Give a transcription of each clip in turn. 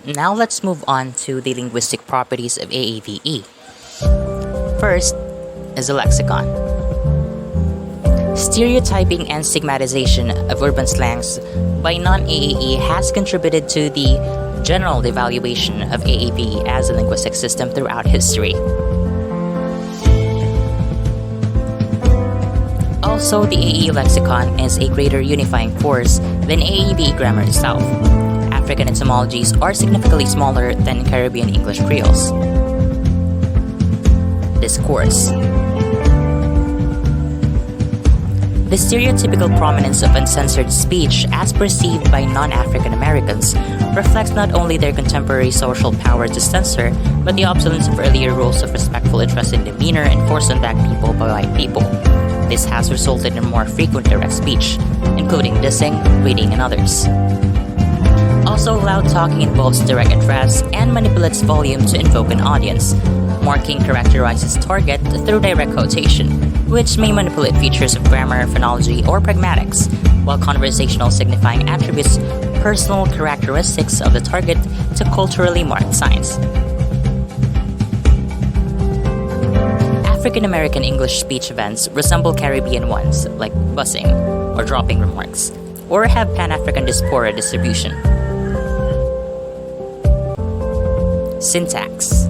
Now let's move on to the linguistic properties of AAVE. First is a lexicon. Stereotyping and stigmatization of urban slangs by non-AAE has contributed to the general devaluation of AAVE as a linguistic system throughout history. Also, the AAE lexicon is a greater unifying force than AAVE grammar itself. African etymologies are significantly smaller than Caribbean English creoles. Discourse. The stereotypical prominence of uncensored speech as perceived by non-African Americans reflects not only their contemporary social power to censor, but the obsolescence of earlier rules of respectful interest in demeanor enforced on black people by white people. This has resulted in more frequent direct speech, including dissing, reading, and others. Also, loud talking involves direct address and manipulates volume to invoke an audience. Marking characterizes target through direct quotation, which may manipulate features of grammar, phonology, or pragmatics, while conversational signifying attributes personal characteristics of the target to culturally marked signs. African American English speech events resemble Caribbean ones, like buzzing or dropping remarks, or have Pan-African diaspora distribution. Syntax.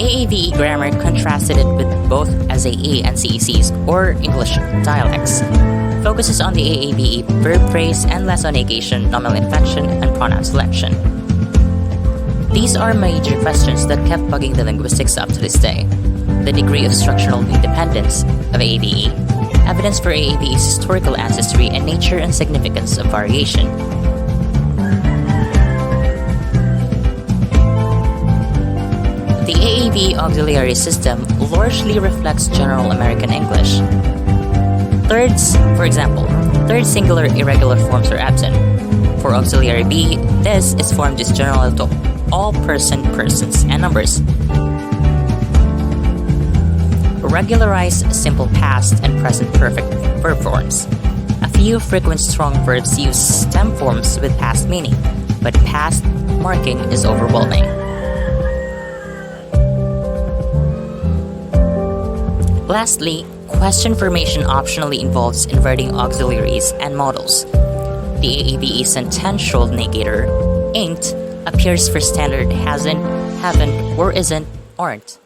AAVE grammar contrasted it with both SAE and CECs, or English dialects, focuses on the AAVE verb phrase and less on negation, nominal inflection, and pronoun selection. These are major questions that kept bugging the linguistics up to this day. The degree of structural independence of AAVE, evidence for AAVE's historical ancestry, and nature and significance of variation. The AAVE auxiliary system largely reflects General American English. Thirds, for example, third singular irregular forms are absent. For auxiliary B, this is formed as general to all person, persons, and numbers. Regularized simple past and present perfect verb forms. A few frequent strong verbs use stem forms with past meaning, but past marking is overwhelming. Lastly, question formation optionally involves inverting auxiliaries and modals. The AAVE sentential negator, ain't, appears for standard hasn't, haven't, or isn't, aren't.